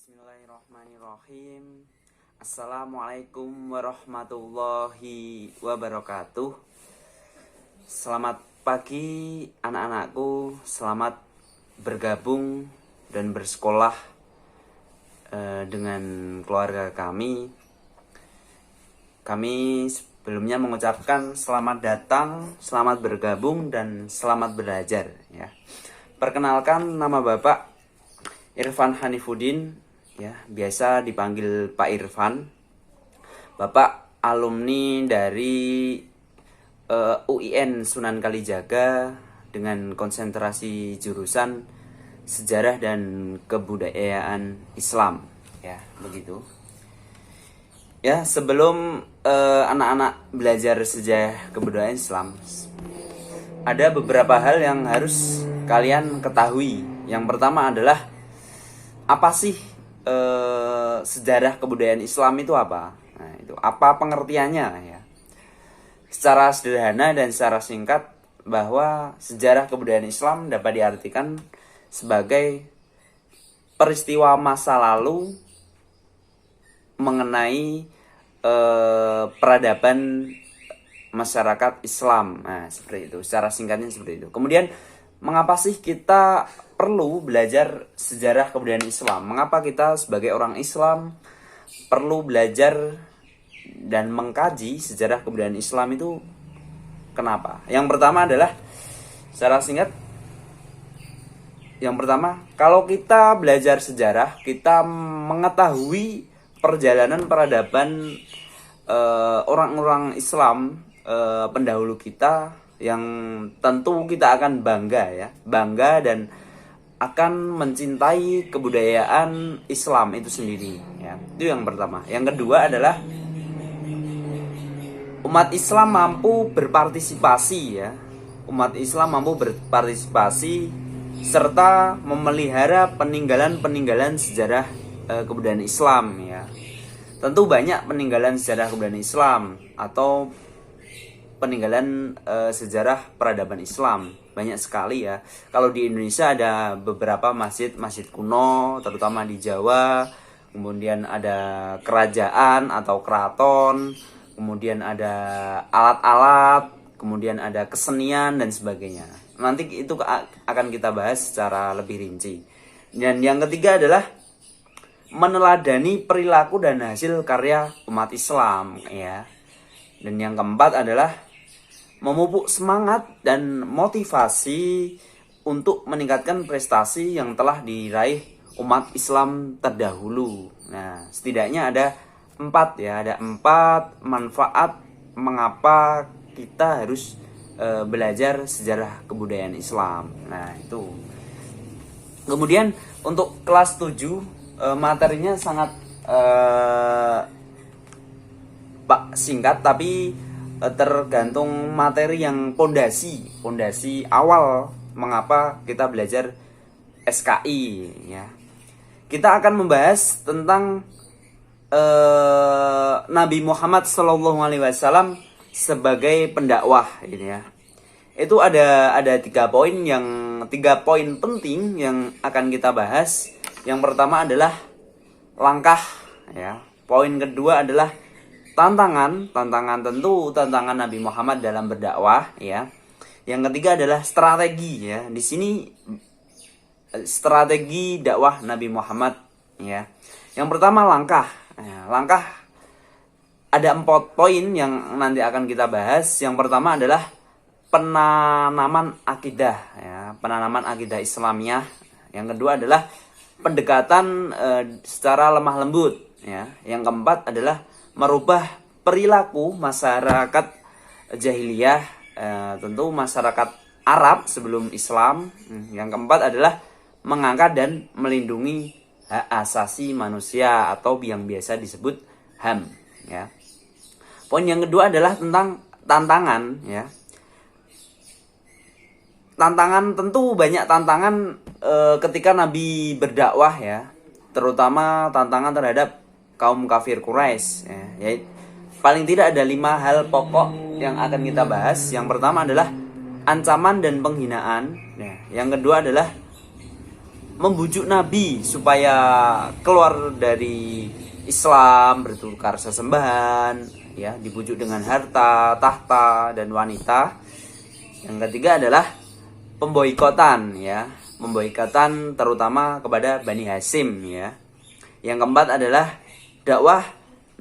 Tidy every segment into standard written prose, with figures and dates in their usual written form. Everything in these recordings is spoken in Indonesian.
Bismillahirrahmanirrahim. Assalamualaikum warahmatullahi wabarakatuh. Selamat pagi anak-anakku. Selamat bergabung dan bersekolah dengan keluarga kami. Kami sebelumnya mengucapkan selamat datang, selamat bergabung, dan selamat belajar ya. Perkenalkan, nama Bapak Irfan Hanifuddin, ya, biasa dipanggil Pak Irfan. Bapak alumni dari UIN Sunan Kalijaga dengan konsentrasi jurusan Sejarah dan Kebudayaan Islam, ya, begitu. Ya, sebelum anak-anak belajar sejarah kebudayaan Islam, ada beberapa hal yang harus kalian ketahui. Yang pertama adalah, apa sih sejarah kebudayaan Islam itu apa? Nah, itu apa pengertiannya ya? Secara sederhana dan secara singkat, bahwa sejarah kebudayaan Islam dapat diartikan sebagai peristiwa masa lalu mengenai peradaban masyarakat Islam. Nah, seperti itu. Secara singkatnya seperti itu. Kemudian, mengapa sih kita perlu belajar sejarah kebudayaan Islam? Mengapa kita sebagai orang Islam perlu belajar dan mengkaji sejarah kebudayaan Islam itu? Kenapa? Yang pertama adalah, secara singkat, kalau kita belajar sejarah, kita mengetahui perjalanan peradaban orang-orang Islam pendahulu kita, yang tentu kita akan bangga dan akan mencintai kebudayaan Islam itu sendiri, ya. Itu yang pertama. Yang kedua adalah, umat Islam mampu berpartisipasi, ya. Umat Islam mampu berpartisipasi serta memelihara peninggalan-peninggalan sejarah kebudayaan Islam, ya. Tentu banyak peninggalan sejarah kebudayaan Islam atau peninggalan sejarah peradaban Islam, banyak sekali ya. Kalau di Indonesia ada beberapa masjid kuno, terutama di Jawa. Kemudian ada kerajaan atau keraton, kemudian ada alat-alat, kemudian ada kesenian dan sebagainya. Nanti itu akan kita bahas secara lebih rinci. Dan yang ketiga adalah meneladani perilaku dan hasil karya umat Islam, ya. Dan yang keempat adalah memupuk semangat dan motivasi untuk meningkatkan prestasi yang telah diraih umat Islam terdahulu. Nah, setidaknya ada 4 ya, ada 4 manfaat mengapa kita harus belajar sejarah kebudayaan Islam. Nah, itu. Kemudian untuk kelas 7 materinya sangat singkat, tapi tergantung materi yang pondasi awal mengapa kita belajar SKI, ya. Kita akan membahas tentang Nabi Muhammad SAW sebagai pendakwah, ini ya. Itu ada 3 poin penting yang akan kita bahas. Yang pertama adalah langkah, ya. Poin kedua adalah tantangan Nabi Muhammad dalam berdakwah, ya. Yang ketiga adalah strategi, ya. Di sini strategi dakwah Nabi Muhammad, ya. Yang pertama langkah. Ya, langkah ada 4 poin yang nanti akan kita bahas. Yang pertama adalah penanaman akidah, ya, penanaman akidah Islamiyah. Yang kedua adalah pendekatan secara lemah lembut, ya. Yang keempat adalah merubah perilaku masyarakat jahiliyah, tentu masyarakat Arab sebelum Islam. Yang keempat adalah mengangkat dan melindungi hak asasi manusia atau yang biasa disebut HAM, ya. Poin yang kedua adalah tentang tantangan, ya. Tantangan, tentu banyak tantangan ketika Nabi berdakwah, ya. Terutama tantangan terhadap kaum kafir Quraisy, ya. Paling tidak ada 5 hal pokok yang akan kita bahas. Yang pertama adalah ancaman dan penghinaan, ya. Yang kedua adalah membujuk Nabi supaya keluar dari Islam, bertukar sesembahan, ya, dibujuk dengan harta, tahta, dan wanita. Yang ketiga adalah pemboikotan, ya, pemboikotan terutama kepada Bani Hasyim, ya. Yang keempat adalah dakwah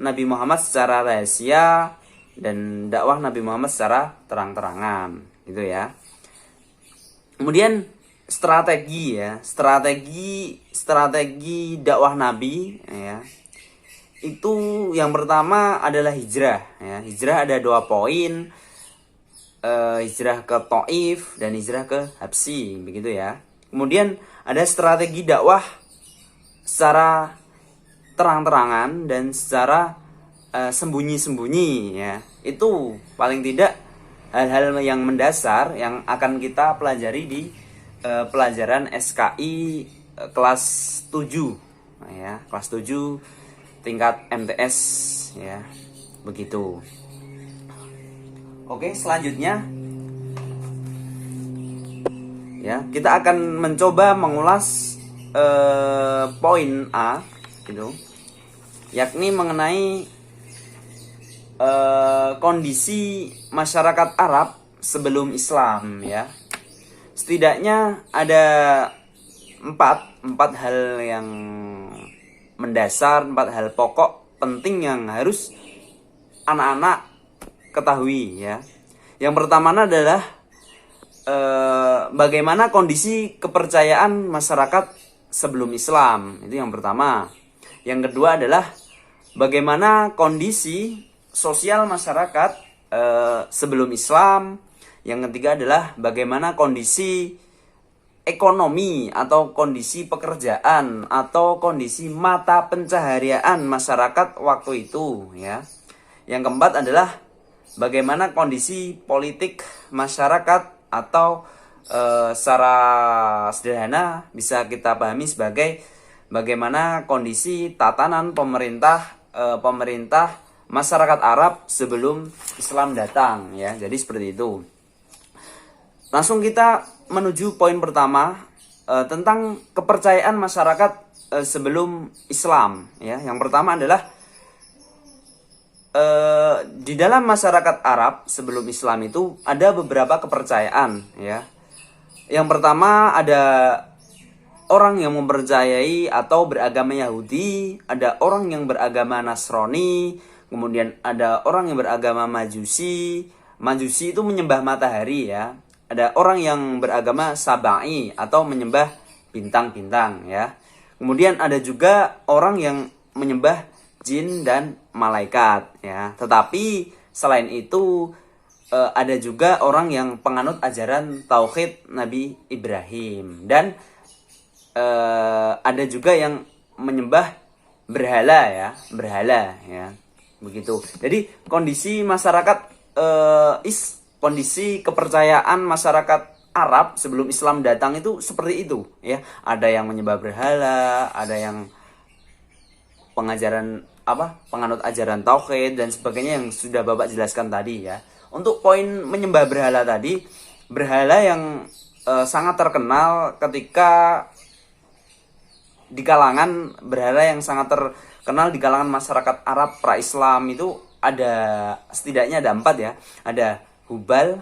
Nabi Muhammad secara rahasia dan dakwah Nabi Muhammad secara terang-terangan, gitu ya. Kemudian strategi, ya, strategi dakwah Nabi, ya. Itu yang pertama adalah hijrah, ya. Hijrah ada 2 poin, hijrah ke Taif dan hijrah ke Habsyi, begitu ya. Kemudian ada strategi dakwah secara terang-terangan dan secara sembunyi-sembunyi, ya. Itu paling tidak hal-hal yang mendasar yang akan kita pelajari di pelajaran SKI kelas 7, ya, kelas 7 tingkat MTS, ya, begitu. Oke, selanjutnya, ya, kita akan mencoba mengulas poin A, gitu, yakni mengenai kondisi masyarakat Arab sebelum Islam, ya. Setidaknya ada empat hal yang mendasar, 4 hal pokok penting yang harus anak-anak ketahui, ya. Yang pertama adalah bagaimana kondisi kepercayaan masyarakat sebelum Islam, itu yang pertama. Yang kedua adalah bagaimana kondisi sosial masyarakat sebelum Islam. Yang ketiga adalah bagaimana kondisi ekonomi atau kondisi pekerjaan atau kondisi mata pencaharian masyarakat waktu itu, ya. Yang keempat adalah bagaimana kondisi politik masyarakat atau secara sederhana bisa kita pahami sebagai bagaimana kondisi tatanan pemerintah masyarakat Arab sebelum Islam datang, ya. Jadi seperti itu. Langsung kita menuju poin pertama, tentang kepercayaan masyarakat sebelum Islam, ya. Yang pertama adalah di dalam masyarakat Arab sebelum Islam itu ada beberapa kepercayaan, ya. Yang pertama ada orang yang mempercayai atau beragama Yahudi, ada orang yang beragama Nasrani, kemudian ada orang yang beragama Majusi. Majusi itu menyembah matahari, ya. Ada orang yang beragama Sabai atau menyembah bintang-bintang, ya. Kemudian ada juga orang yang menyembah jin dan malaikat, ya. Tetapi selain itu ada juga orang yang penganut ajaran tauhid Nabi Ibrahim dan ada juga yang menyembah berhala, ya, begitu. Jadi kondisi masyarakat kondisi kepercayaan masyarakat Arab sebelum Islam datang itu seperti itu, ya. Ada yang menyembah berhala, ada yang penganut ajaran tauhid dan sebagainya yang sudah Bapak jelaskan tadi, ya. Untuk poin menyembah berhala tadi, berhala yang sangat terkenal ketika di kalangan berhala yang sangat terkenal di kalangan masyarakat Arab pra-Islam itu setidaknya ada 4, ya. Ada Hubal,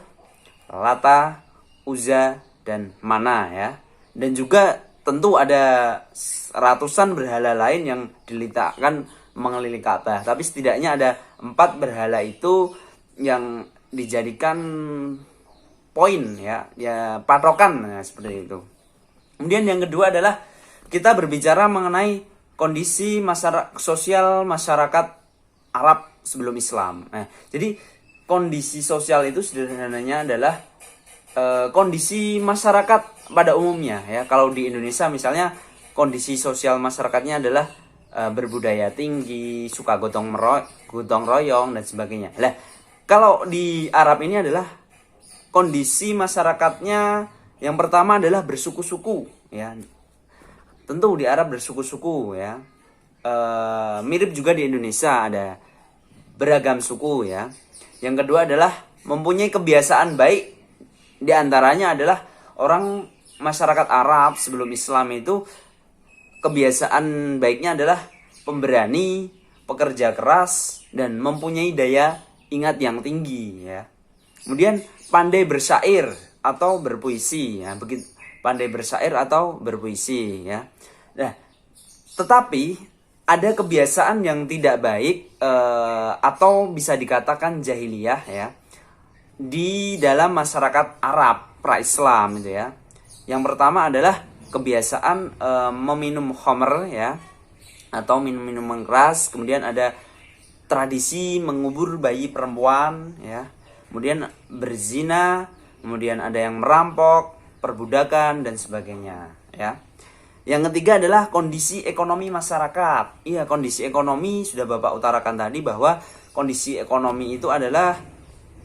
Lata, Uzza, dan Mana, ya. Dan juga tentu ada ratusan berhala lain yang diletakkan mengelilingi Ka'bah. Tapi setidaknya ada 4 berhala itu yang dijadikan poin, ya, patokan, ya, seperti itu. Kemudian yang kedua adalah kita berbicara mengenai kondisi sosial masyarakat Arab sebelum Islam. Nah, jadi kondisi sosial itu sederhananya adalah kondisi masyarakat pada umumnya, ya. Kalau di Indonesia misalnya kondisi sosial masyarakatnya adalah berbudaya tinggi, suka gotong royong dan sebagainya. Nah, kalau di Arab ini adalah kondisi masyarakatnya yang pertama adalah bersuku-suku, ya. Tentu di Arab bersuku-suku, ya. Mirip juga di Indonesia ada beragam suku, ya. Yang kedua adalah mempunyai kebiasaan baik, di antaranya adalah orang masyarakat Arab sebelum Islam itu kebiasaan baiknya adalah pemberani, pekerja keras, dan mempunyai daya ingat yang tinggi ya. Kemudian pandai bersyair atau berpuisi ya, begitu, pandai bersyair atau berpuisi ya. Nah, tetapi ada kebiasaan yang tidak baik atau bisa dikatakan jahiliyah ya di dalam masyarakat Arab pra-Islam itu ya. Yang pertama adalah kebiasaan meminum khamr ya, atau minum-minuman keras. Kemudian ada tradisi mengubur bayi perempuan ya. Kemudian berzina, kemudian ada yang merampok, perbudakan dan sebagainya ya. Yang ketiga adalah kondisi ekonomi masyarakat. Iya, kondisi ekonomi sudah Bapak utarakan tadi bahwa kondisi ekonomi itu adalah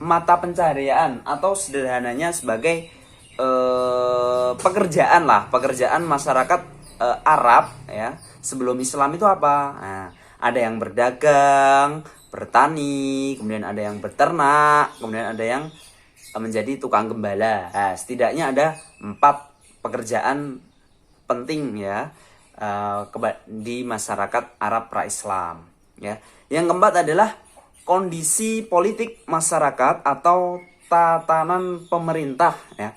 mata pencaharian atau sederhananya sebagai pekerjaan masyarakat Arab ya sebelum Islam itu apa? Nah, ada yang berdagang, bertani, kemudian ada yang beternak, kemudian ada yang menjadi tukang gembala. Nah, setidaknya ada 4 pekerjaan penting ya di masyarakat Arab pra-Islam ya. Yang keempat adalah kondisi politik masyarakat atau tatanan pemerintah ya.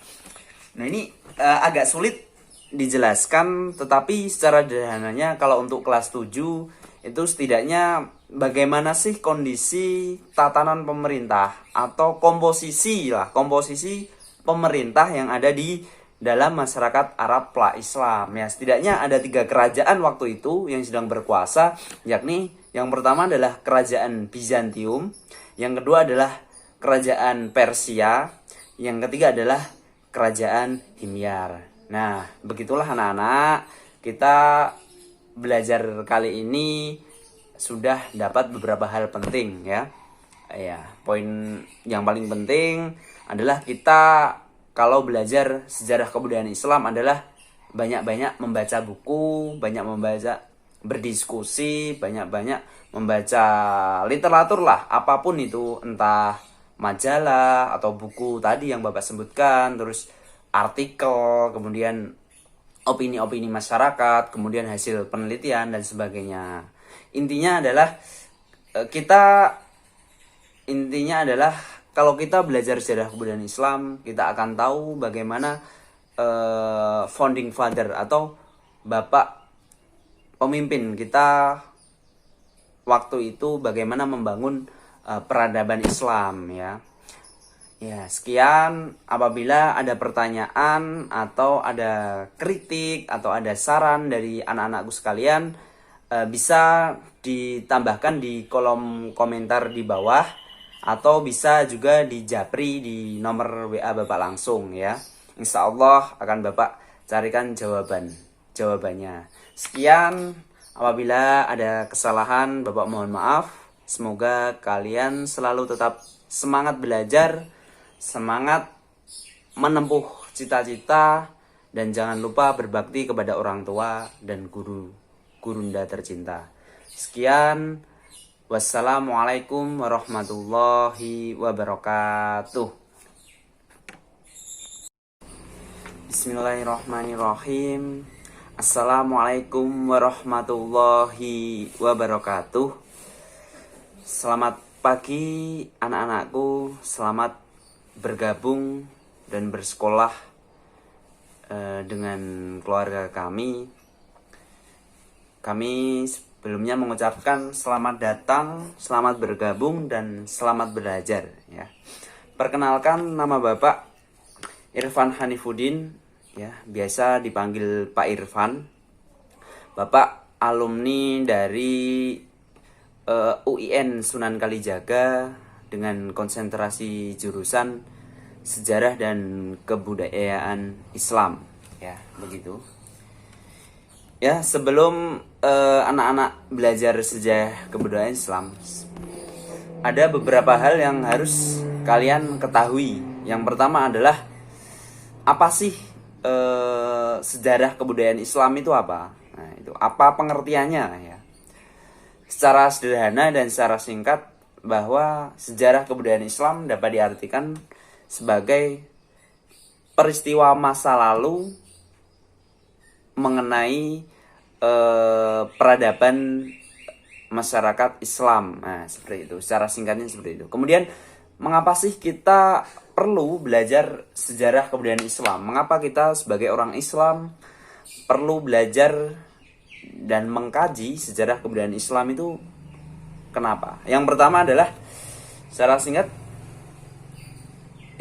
Nah, ini agak sulit dijelaskan, tetapi secara sederhananya kalau untuk kelas 7 itu setidaknya bagaimana sih kondisi tatanan pemerintah atau komposisi pemerintah yang ada di dalam masyarakat Arab pra-Islam ya. Setidaknya ada 3 kerajaan waktu itu yang sedang berkuasa, yakni yang pertama adalah kerajaan Bizantium, yang kedua adalah kerajaan Persia, yang ketiga adalah kerajaan Himyar. Nah, begitulah anak-anak, kita belajar kali ini sudah dapat beberapa hal penting ya. Ya, poin yang paling penting adalah kita kalau belajar sejarah kebudayaan Islam adalah banyak-banyak membaca buku, banyak membaca, berdiskusi, banyak-banyak membaca literatur lah, apapun itu, entah majalah atau buku tadi yang Bapak sebutkan, terus artikel, kemudian opini-opini masyarakat, kemudian hasil penelitian dan sebagainya. Intinya adalah kalau kita belajar sejarah kebudayaan Islam, kita akan tahu bagaimana founding father atau bapak pemimpin kita waktu itu bagaimana membangun peradaban Islam ya. Ya, sekian. Apabila ada pertanyaan atau ada kritik atau ada saran dari anak-anakku sekalian, bisa ditambahkan di kolom komentar di bawah, atau bisa juga di japri di nomor WA Bapak langsung ya. Insya Allah akan Bapak carikan jawabannya. Sekian, apabila ada kesalahan Bapak mohon maaf. Semoga kalian selalu tetap semangat belajar, semangat menempuh cita-cita, dan jangan lupa berbakti kepada orang tua dan gurunda tercinta. Sekian. Wassalamualaikum warahmatullahi wabarakatuh. Bismillahirrahmanirrahim. Assalamualaikum warahmatullahi wabarakatuh. Selamat pagi anak-anakku. Selamat bergabung dan bersekolah dengan keluarga kami. Kami sebelumnya mengucapkan selamat datang, selamat bergabung, dan selamat belajar ya. Perkenalkan, nama Bapak Irfan Hanifuddin ya, biasa dipanggil Pak Irfan. Bapak alumni dari UIN Sunan Kalijaga dengan konsentrasi jurusan Sejarah dan Kebudayaan Islam ya, begitu. Ya, sebelum anak-anak belajar sejarah kebudayaan Islam, ada beberapa hal yang harus kalian ketahui. Yang pertama adalah apa sih sejarah kebudayaan Islam itu apa? Nah, itu apa pengertiannya ya? Secara sederhana dan secara singkat, bahwa sejarah kebudayaan Islam dapat diartikan sebagai peristiwa masa lalu mengenai peradaban masyarakat Islam. Nah, seperti itu. Secara singkatnya seperti itu. Kemudian, mengapa sih kita perlu belajar sejarah kebudayaan Islam? Mengapa kita sebagai orang Islam perlu belajar dan mengkaji sejarah kebudayaan Islam itu? Kenapa? Yang pertama adalah, secara singkat,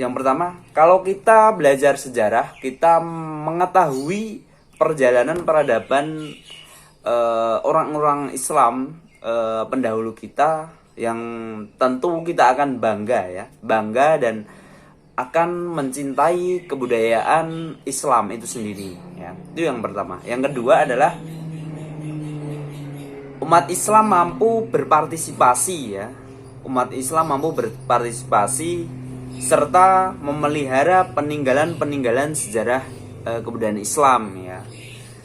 yang pertama, kalau kita belajar sejarah, kita mengetahui perjalanan peradaban orang-orang Islam pendahulu kita, yang tentu kita akan bangga dan akan mencintai kebudayaan Islam itu sendiri, ya. Itu yang pertama. Yang kedua adalah umat Islam mampu berpartisipasi, ya. Umat Islam mampu berpartisipasi serta memelihara peninggalan-peninggalan sejarah kebudayaan Islam, ya.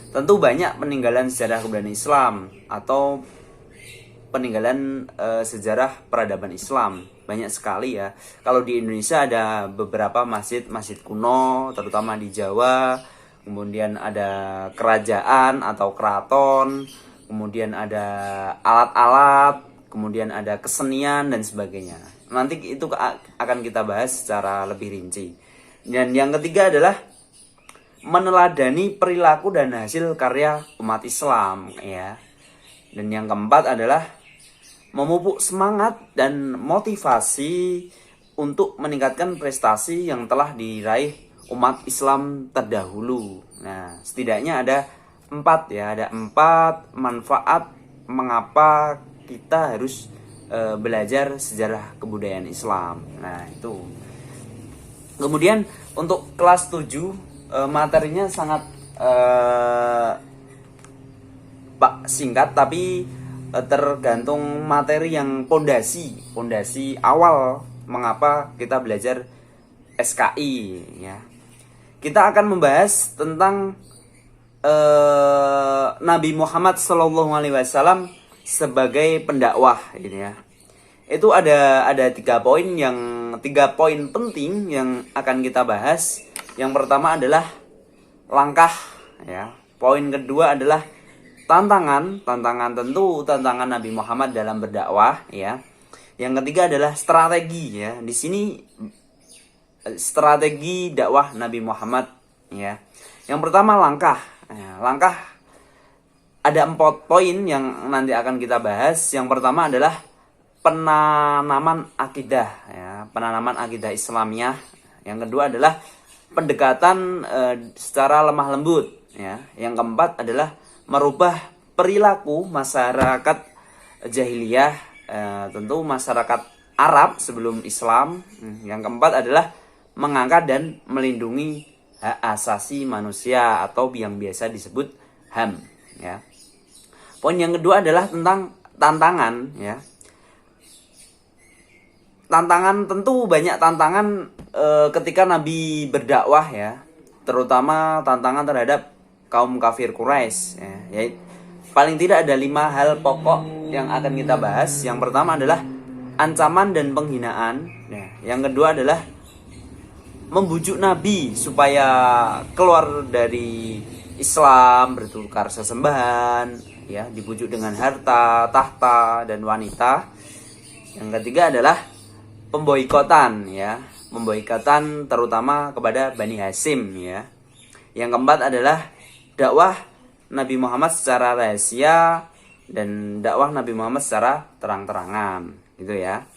Tentu banyak peninggalan sejarah kebudayaan Islam atau peninggalan sejarah peradaban Islam, banyak sekali, ya. Kalau di Indonesia ada beberapa masjid kuno, terutama di Jawa. Kemudian ada kerajaan atau keraton, kemudian ada alat-alat, kemudian ada kesenian dan sebagainya. Nanti itu akan kita bahas secara lebih rinci. Dan yang ketiga adalah meneladani perilaku dan hasil karya umat Islam, ya. Dan yang keempat adalah memupuk semangat dan motivasi untuk meningkatkan prestasi yang telah diraih umat Islam terdahulu. Nah, setidaknya ada 4, ya. Ada 4 manfaat mengapa kita harus belajar sejarah kebudayaan Islam. Nah, itu. Kemudian untuk kelas 7 materinya sangat singkat, tapi tergantung materi yang pondasi awal mengapa kita belajar SKI, ya. Kita akan membahas tentang Nabi Muhammad SAW sebagai pendakwah, gitu, ya. Itu ada 3 poin penting yang akan kita bahas. Yang pertama adalah langkah, ya. Poin kedua adalah tantangan tentu tantangan Nabi Muhammad dalam berdakwah, ya. Yang ketiga adalah strategi, ya. Di sini strategi dakwah Nabi Muhammad, ya. Yang pertama langkah, ya. Langkah ada 4 poin yang nanti akan kita bahas. Yang pertama adalah penanaman akidah, ya. Penanaman akidah Islamiyah. Yang kedua adalah pendekatan secara lemah lembut, ya. Yang keempat adalah merubah perilaku masyarakat jahiliyah, tentu masyarakat Arab sebelum Islam. Yang keempat adalah mengangkat dan melindungi hak asasi manusia atau yang biasa disebut HAM, ya. Poin yang kedua adalah tentang tantangan, ya. Tantangan, tentu banyak tantangan ketika Nabi berdakwah, ya. Terutama tantangan terhadap kaum kafir Quraisy, ya. Paling tidak ada 5 hal pokok yang akan kita bahas. Yang pertama adalah ancaman dan penghinaan, ya. Yang kedua adalah membujuk Nabi supaya keluar dari Islam, bertukar sesembahan, ya, dibujuk dengan harta, tahta, dan wanita. Yang ketiga adalah pemboikotan, ya. Pemboikotan terutama kepada Bani Hasyim, ya. Yang keempat adalah dakwah Nabi Muhammad secara rahasia dan dakwah Nabi Muhammad secara terang-terangan, gitu, ya.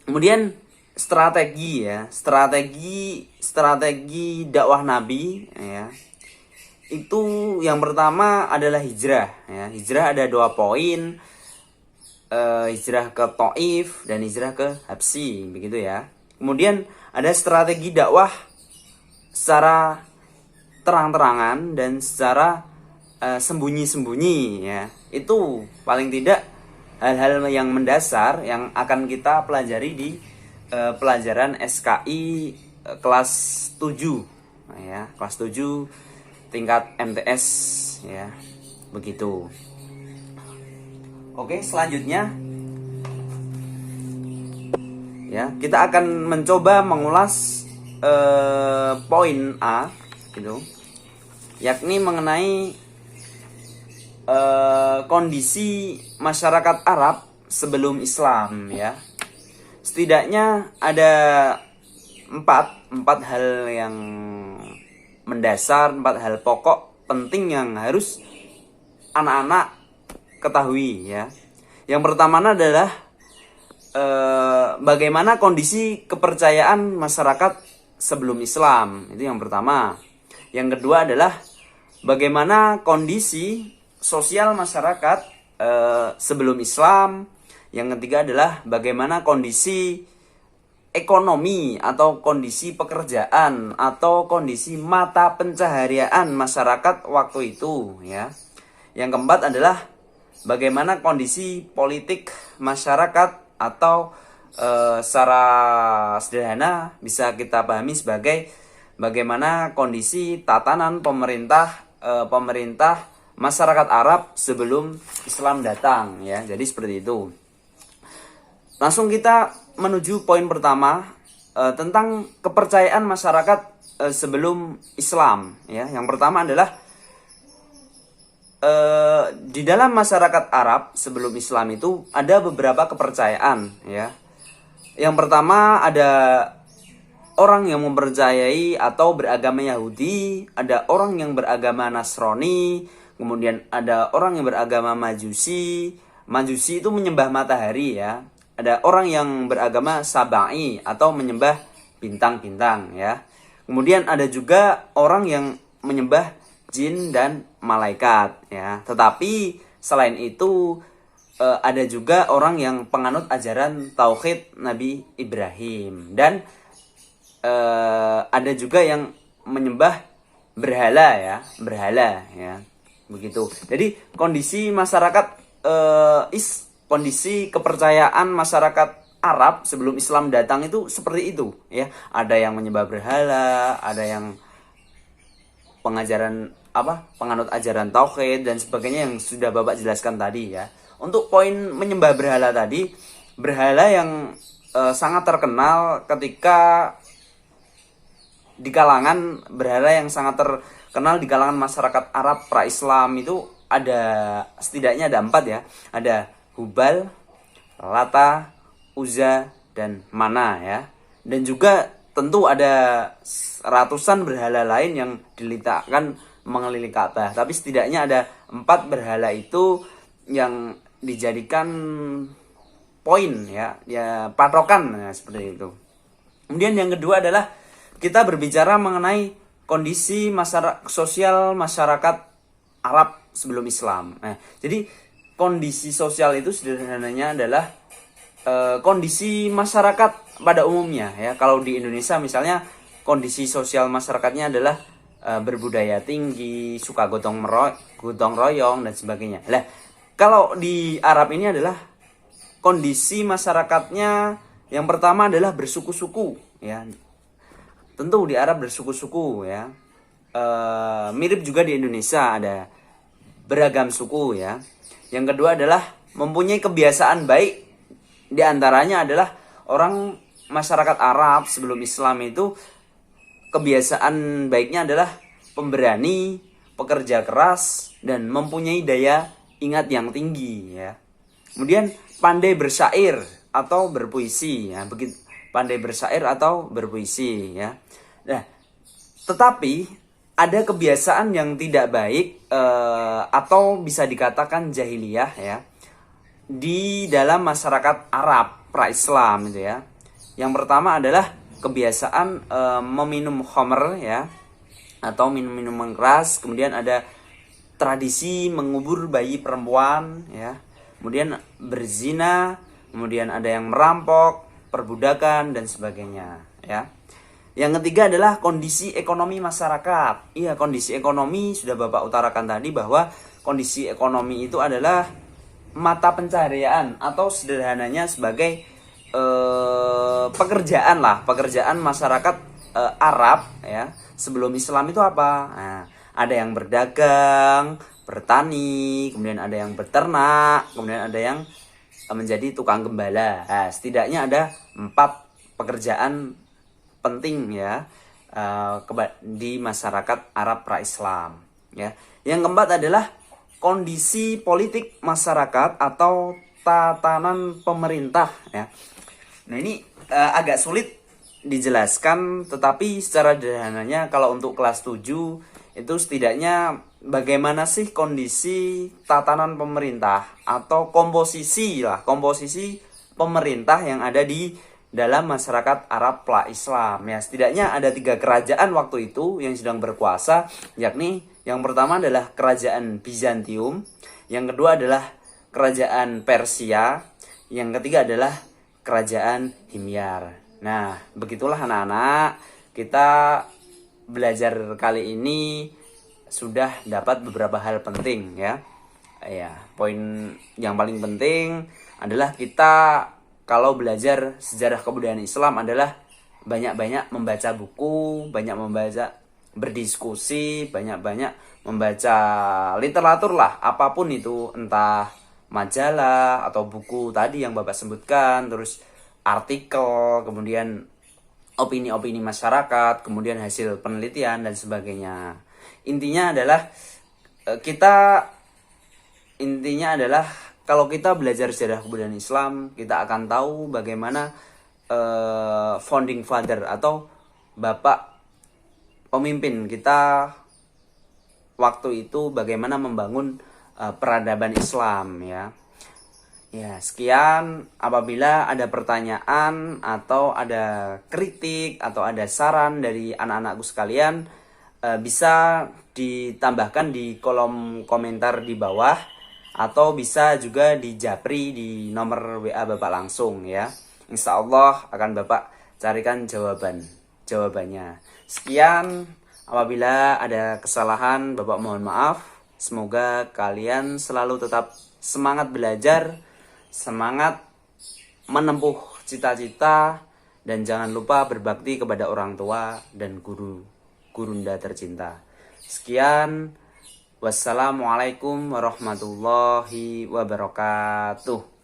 Kemudian strategi, ya. Strategi dakwah Nabi, ya. Itu yang pertama adalah hijrah, ya. Hijrah ada 2 poin, hijrah ke Taif dan hijrah ke Habsyi, begitu, ya. Kemudian ada strategi dakwah secara terang-terangan dan secara sembunyi-sembunyi, ya. Itu paling tidak hal-hal yang mendasar yang akan kita pelajari di pelajaran SKI kelas 7, ya. Kelas 7 tingkat MTS, ya. Begitu. Oke, selanjutnya, ya, kita akan mencoba mengulas poin A, gitu. yakni mengenai kondisi masyarakat Arab sebelum Islam ya. Setidaknya ada empat hal yang mendasar, 4 hal pokok penting yang harus anak-anak ketahui ya. Yang pertama adalah bagaimana kondisi kepercayaan masyarakat sebelum Islam, itu yang pertama. Yang kedua adalah bagaimana kondisi sosial masyarakat sebelum Islam. Yang ketiga adalah bagaimana kondisi ekonomi atau kondisi pekerjaan atau kondisi mata pencaharian masyarakat waktu itu ya. Yang keempat adalah bagaimana kondisi politik masyarakat atau secara sederhana bisa kita pahami sebagai bagaimana kondisi tatanan pemerintah masyarakat Arab sebelum Islam datang ya. Jadi seperti itu. Langsung kita menuju poin pertama tentang kepercayaan masyarakat sebelum Islam ya. Yang pertama adalah di dalam masyarakat Arab sebelum Islam itu ada beberapa kepercayaan ya. Yang pertama ada orang yang mempercayai atau beragama Yahudi, ada orang yang beragama Nasrani, kemudian ada orang yang beragama Majusi. Majusi itu menyembah matahari ya. Ada orang yang beragama Sabai atau menyembah bintang-bintang ya. Kemudian ada juga orang yang menyembah jin dan malaikat ya. Tetapi selain itu ada juga orang yang penganut ajaran tauhid Nabi Ibrahim dan ada juga yang menyembah berhala ya. Begitu. Jadi kondisi masyarakat kondisi kepercayaan masyarakat Arab sebelum Islam datang itu seperti itu ya. Ada yang menyembah berhala, ada yang penganut ajaran tauhid dan sebagainya yang sudah Bapak jelaskan tadi ya. Untuk poin menyembah berhala tadi, berhala yang sangat terkenal ketika di kalangan berhala yang sangat terkenal di kalangan masyarakat Arab pra-Islam itu setidaknya ada 4 ya. Ada Hubal, Lata, Uzza, dan Mana ya. Dan juga tentu ada ratusan berhala lain yang diletakkan mengelilingi Ka'bah. Tapi setidaknya ada 4 berhala itu yang dijadikan poin ya patokan ya, seperti itu. Kemudian yang kedua adalah kita berbicara mengenai kondisi sosial masyarakat Arab sebelum Islam. Nah, jadi kondisi sosial itu sederhananya adalah kondisi masyarakat pada umumnya ya. Kalau di Indonesia misalnya kondisi sosial masyarakatnya adalah berbudaya tinggi, suka gotong royong dan sebagainya. Nah, kalau di Arab ini adalah kondisi masyarakatnya yang pertama adalah bersuku-suku ya. Tentu di Arab bersuku-suku ya. Mirip juga di Indonesia ada beragam suku ya. Yang kedua adalah mempunyai kebiasaan baik. Di antaranya adalah orang masyarakat Arab sebelum Islam itu kebiasaan baiknya adalah pemberani, pekerja keras, dan mempunyai daya ingat yang tinggi ya. Kemudian pandai bersyair atau berpuisi ya. Begitu, pandai bersyair atau berpuisi ya. Nah, tetapi ada kebiasaan yang tidak baik atau bisa dikatakan jahiliyah ya di dalam masyarakat Arab pra-Islam itu ya. Yang pertama adalah kebiasaan meminum khamr ya atau minum-minuman keras. Kemudian ada tradisi mengubur bayi perempuan ya. Kemudian berzina, kemudian ada yang merampok, perbudakan dan sebagainya ya. Yang ketiga adalah kondisi ekonomi masyarakat. Iya, kondisi ekonomi sudah Bapak utarakan tadi bahwa kondisi ekonomi itu adalah mata pencaharian atau sederhananya sebagai pekerjaan masyarakat Arab ya. Sebelum Islam itu apa? Nah, ada yang berdagang, bertani, kemudian ada yang beternak, kemudian ada yang menjadi tukang gembala. Nah, setidaknya ada 4 pekerjaan penting ya di masyarakat Arab pra-Islam. ya. Yang keempat adalah kondisi politik masyarakat atau tatanan pemerintah, ya. Nah, ini agak sulit dijelaskan, tetapi secara sederhananya kalau untuk kelas 7 itu setidaknya bagaimana sih kondisi tatanan pemerintah atau komposisi pemerintah yang ada di dalam masyarakat Arab pra-Islam, ya. Setidaknya ada 3 kerajaan waktu itu yang sedang berkuasa, yakni yang pertama adalah kerajaan Bizantium, yang kedua adalah kerajaan Persia, yang ketiga adalah kerajaan Himyar. Nah, begitulah anak-anak, kita belajar kali ini sudah dapat beberapa hal penting, ya. Ya, poin yang paling penting adalah kita kalau belajar sejarah kebudayaan Islam adalah banyak-banyak membaca buku, banyak membaca, berdiskusi, banyak-banyak membaca literatur lah, apapun itu, entah majalah atau buku tadi yang Bapak sebutkan, terus artikel, kemudian opini-opini masyarakat, kemudian hasil penelitian dan sebagainya. Intinya adalah kalau kita belajar sejarah kebudayaan Islam, kita akan tahu bagaimana founding father atau bapak pemimpin kita waktu itu bagaimana membangun peradaban Islam, ya. Ya, sekian. Apabila ada pertanyaan atau ada kritik atau ada saran dari anak-anakku sekalian, bisa ditambahkan di kolom komentar di bawah, atau bisa juga di japri di nomor WA Bapak langsung, ya. Insya Allah akan Bapak carikan jawabannya. Sekian. Apabila ada kesalahan, Bapak mohon maaf. Semoga kalian selalu tetap semangat belajar, semangat menempuh cita-cita, dan jangan lupa berbakti kepada orang tua dan gurunda tercinta. Sekian. Wassalamualaikum warahmatullahi wabarakatuh.